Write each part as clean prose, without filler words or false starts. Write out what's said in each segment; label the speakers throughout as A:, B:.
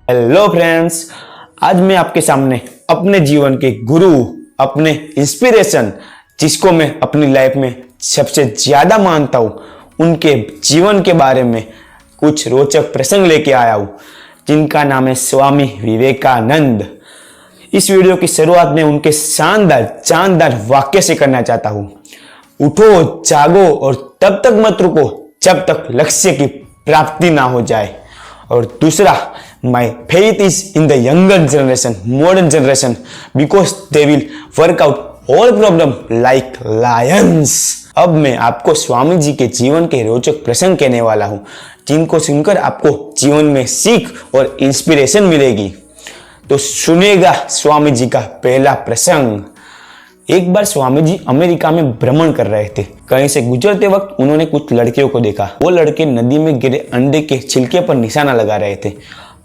A: Hello friends, आज मैं आपके सामने अपने जीवन के गुरु, अपने इंस्पिरेशन, जिसको मैं अपनी लाइफ में सबसे ज्यादा मानता हूँ, उनके जीवन के बारे में कुछ रोचक प्रसंग लेके आया हूँ, जिनका नाम है स्वामी विवेकानंद। इस वीडियो की शुरुआत में उनके शानदार वाक्य से करना चाहता हूँ। उठो, जागो और तब तक मत रुको जब तक लक्ष्य की प्राप्ति ना हो जाए। और दूसरा, my faith is in the younger generation, modern generation, because they will work out all problem like Lions. अब मैं आपको स्वामी जी के जीवन के रोचक प्रसंग कहने वाला हूं, जिनको सुनकर आपको जीवन में सीख और इंस्पिरेशन मिलेगी। तो सुनिएगा स्वामी जी का पहला प्रसंग। एक बार स्वामी जी अमेरिका में भ्रमण कर रहे थे। कहीं से गुजरते वक्त उन्होंने कुछ लड़कियों को देखा। वो लड़के नदी में गिरे अंडे के छिलके पर निशाना लगा रहे थे,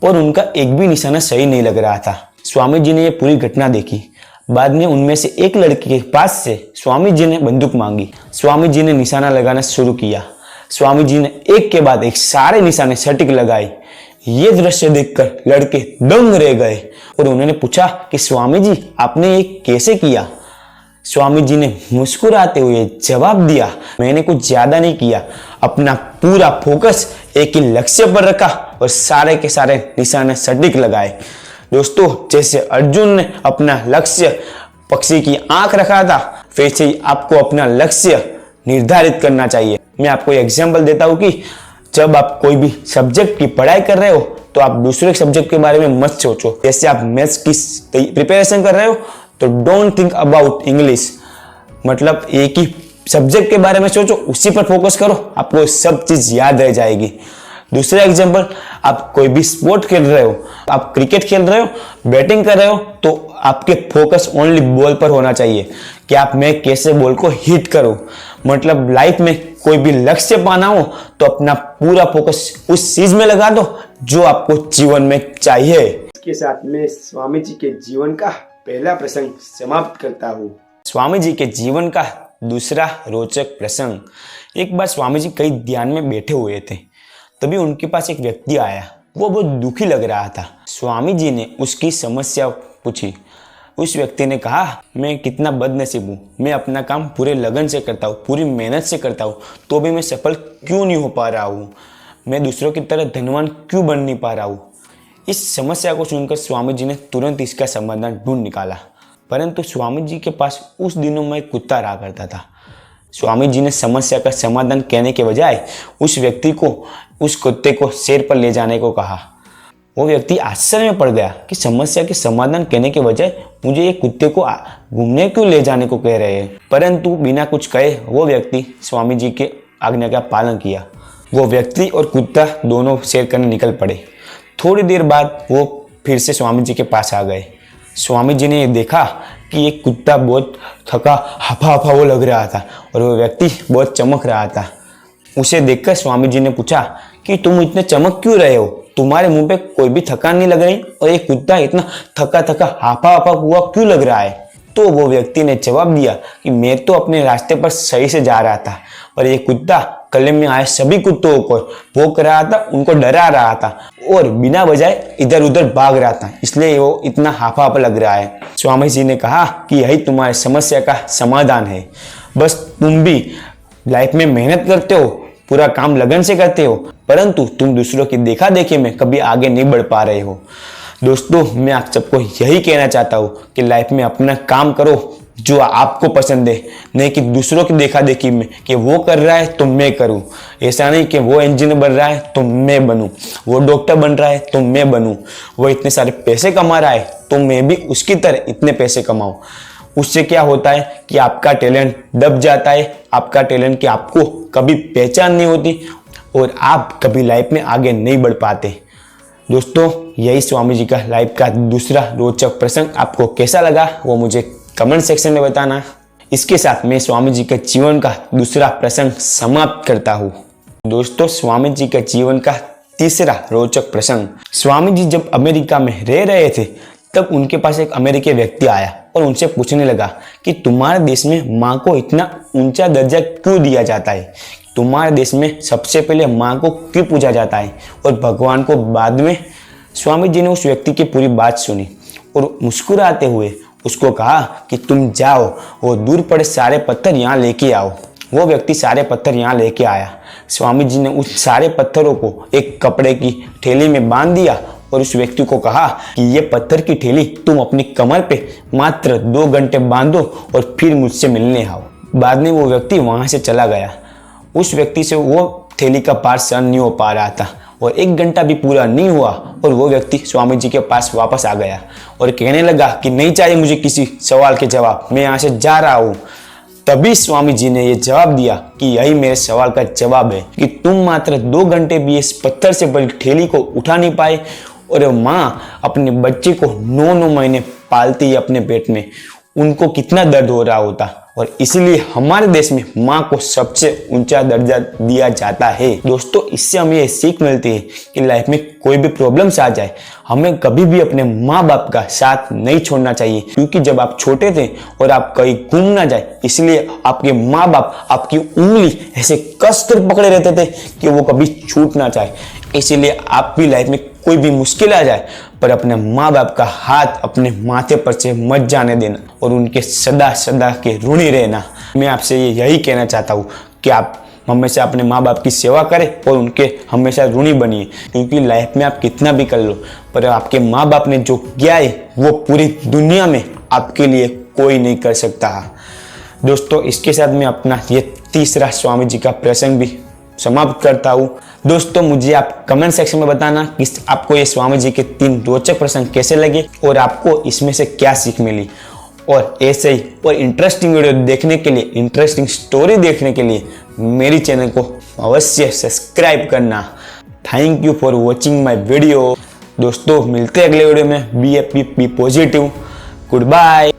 A: पर उनका एक भी निशाना सही नहीं लग रहा था। स्वामी जी ने यह पूरी घटना देखी। बाद में उनमें से एक लड़की के पास से स्वामी जी ने बंदूक मांगी। स्वामी जी ने निशाना लगाना शुरू किया। स्वामी जी ने एक के बाद एक सारे निशाने सटीक लगाए। ये दृश्य देखकर लड़के दंग रह गए और उन्होंने पूछा कि स्वामी जी, आपने ये कैसे किया? स्वामी जी ने मुस्कुराते हुए जवाब दिया, मैंने कुछ ज्यादा नहीं किया, अपना पूरा फोकस एक ही लक्ष्य पर रखा और सारे के सारे निशाने सटीक लगाए। दोस्तों, जैसे अर्जुन ने अपना लक्ष्य पक्षी की आंख रखा था, वैसे ही आपको अपना लक्ष्य निर्धारित करना चाहिए। मैं आपको एग्जांपल देता हूं कि जब आप कोई भी सब्जेक्ट की पढ़ाई कर रहे हो तो आप दूसरे सब्जेक्ट के बारे में मत सोचो। जैसे आप मैथ्स की प्रिपरेशन कर रहे हो तो डोंट थिंक अबाउट इंग्लिश, मतलब एक ही सब्जेक्ट के बारे में सोचो, उसी पर फोकस करो, आपको सब चीज याद रह जाएगी। दूसरा एग्जांपल, आप कोई भी स्पोर्ट खेल रहे हो, आप क्रिकेट खेल रहे हो, बैटिंग कर रहे हो, तो आपके फोकस ओनली बॉल पर होना चाहिए कि आप मैं कैसे बॉल को हिट करूं। मतलब लाइफ में कोई भी लक्ष्य पाना हो तो अपना पूरा फोकस उस चीज में लगा दो जो आपको जीवन में चाहिए। इसके साथ में स्वामी जी के जीवन का पहला प्रसंग समाप्त करता हूँ। स्वामी जी के जीवन का दूसरा रोचक प्रसंग। एक बार स्वामी जी कई ध्यान में बैठे हुए थे, तभी उनके पास एक व्यक्ति आया। वो बहुत दुखी लग रहा था। स्वामी जी ने उसकी समस्या पूछी। उस व्यक्ति ने कहा, मैं कितना बदनसीब हूँ, मैं अपना काम पूरे लगन से करता हूँ, पूरी मेहनत से करता हूँ, तो भी मैं सफल क्यों नहीं हो पा रहा हूँ, मैं दूसरों की तरह धनवान क्यों बन नहीं पा रहा हूँ। इस समस्या को सुनकर स्वामी जी ने तुरंत इसका समाधान ढूंढ निकाला। परंतु स्वामी जी के पास उस दिनों में एक कुत्ता रहा करता था। स्वामी जी ने समस्या का समाधान कहने के बजाय उस व्यक्ति को उस कुत्ते को सैर पर ले जाने को कहा। वो व्यक्ति आश्चर्य में पड़ गया कि समस्या के समाधान कहने के बजाय मुझे ये कुत्ते को घूमने क्यों ले जाने को कह रहे हैं। परंतु बिना कुछ कहे वो व्यक्ति स्वामी जी के आज्ञा का पालन किया। वो व्यक्ति और कुत्ता दोनों सैर करने निकल पड़े। थोड़ी देर बाद वो फिर से स्वामी जी के पास आ गए। स्वामी जी ने देखा कि एक कुत्ता बहुत थका हफा वो लग रहा था और वो व्यक्ति बहुत चमक रहा था। उसे देखकर स्वामी जी ने पूछा कि तुम इतने चमक क्यों रहे हो, तुम्हारे मुंह पे कोई भी थकान नहीं लग रही और ये कुत्ता इतना थका हाफा हुआ क्यों लग रहा है। तो वो व्यक्ति ने जवाब दिया कि मैं तो अपने रास्ते पर सही से जा रहा था और ये कुत्ता गले में आए सभी कुत्तों को भौंक रहा था, उनको डरा रहा था और बिना वजह इधर उधर भाग रहा था, इसलिए वो इतना हाफा लग रहा है। स्वामी जी ने कहा कि यही तुम्हारी समस्या का समाधान है। बस तुम भी लाइफ में मेहनत करते हो, पूरा काम लगन से करते हो, परंतु तुम दूसरों की देखा देखी में कभी आगे नहीं बढ़ पा रहे हो। दोस्तों, मैं आप सबको यही कहना चाहता हूँ कि लाइफ में अपना काम करो जो आपको पसंद है, नहीं कि दूसरों की देखा देखी में कि वो कर रहा है तो मैं करूं। ऐसा नहीं कि वो इंजीनियर बन रहा है तो मैं बनूं, वो डॉक्टर बन रहा है तो मैं बनूं, वो इतने सारे पैसे कमा रहा है तो मैं भी उसकी तरह इतने पैसे कमाऊं। उससे क्या होता है कि आपका टैलेंट दब जाता है, आपका टैलेंट की आपको कभी पहचान नहीं होती और आप कभी लाइफ में आगे नहीं बढ़ पाते। दोस्तों, यही स्वामी जी का लाइफ का दूसरा रोचक प्रसंग आपको कैसा लगा वो मुझे कमेंट सेक्शन में बताना। इसके साथ मैं स्वामी जी के जीवन का दूसरा प्रसंग समाप्त करता हूँ। दोस्तों, स्वामी जी के जीवन का तीसरा रोचक प्रसंग। स्वामी जी जब अमेरिका में रह रहे थे तब उनके पास एक अमेरिकी व्यक्ति आया और उनसे पूछने लगा कि तुम्हारे देश में माँ को इतना ऊंचा दर्जा क्यों दिया जाता है, तुम्हारे देश में सबसे पहले माँ को क्यों पूजा जाता है और भगवान को बाद में स्वामी जी ने उस व्यक्ति की पूरी बात सुनी और मुस्कुराते हुए उसको कहा कि तुम जाओ और दूर पड़े सारे पत्थर यहाँ लेके आओ। वो व्यक्ति सारे पत्थर यहाँ लेके आया। स्वामी जी ने उस सारे पत्थरों को एक कपड़े की थैली में बांध दिया और उस व्यक्ति को कहा कि ये पत्थर की थैली तुम अपनी कमर पे मात्र 2 घंटे बांधो और फिर मुझसे मिलने आओ। बाद में वो व्यक्ति वहां से चला गया। उस व्यक्ति से वो थैली का पार सहन नहीं हो पा रहा था और 1 घंटा भी पूरा नहीं हुआ और वो व्यक्ति स्वामी जी के पास वापस आ गया और कहने लगा कि नहीं चाहिए मुझे किसी सवाल के जवाब, मैं यहाँ से जा रहा हूँ। तभी स्वामी जी ने ये जवाब दिया कि यही मेरे सवाल का जवाब है कि तुम मात्र 2 घंटे भी इस पत्थर से बड़ी थैली को उठा नहीं पाए और माँ अपने बच्चे को 9 महीने पालती है अपने पेट में, उनको कितना दर्द हो रहा होता। और इसलिए हमारे देश में माँ को सबसे ऊंचा दर्जा दिया जाता है। दोस्तों, इससे हमें ये सीख मिलती है कि लाइफ में कोई भी प्रॉब्लम्स आ जाए, हमें कभी भी अपने माँ बाप का साथ नहीं छोड़ना चाहिए, क्योंकि जब आप छोटे थे और आप कहीं घूम ना जाए, इसलिए आपके माँ बाप आपकी उंगली ऐसे कसकर पकड़े रहते थे कि वो कभी छूट ना जाए। इसीलिए आप भी लाइफ में कोई भी मुश्किल आ जाए पर अपने माँ बाप का हाथ अपने माथे पर से मत जाने देना और उनके सदा सदा के ऋणी रहना। मैं आपसे यही कहना चाहता हूँ कि आप हमेशा अपने माँ बाप की सेवा करें और उनके हमेशा ऋणी बनिए, क्योंकि लाइफ में आप कितना भी कर लो पर आपके माँ बाप ने जो किया है वो पूरी दुनिया में आपके लिए कोई नहीं कर सकता। दोस्तों, इसके साथ मैं अपना ये तीसरा स्वामी जी का प्रसंग भी समाप्त करता हूँ। दोस्तों, मुझे आप कमेंट सेक्शन में बताना कि आपको ये स्वामी जी के 3 रोचक प्रसंग कैसे लगे और आपको इसमें से क्या सीख मिली। और ऐसे ही और इंटरेस्टिंग वीडियो देखने के लिए, इंटरेस्टिंग स्टोरी देखने के लिए मेरी चैनल को अवश्य सब्सक्राइब करना। Thank you for watching my video. दोस्तों, मिलते हैं अगले वीडियो में। Be happy, be positive. Good bye.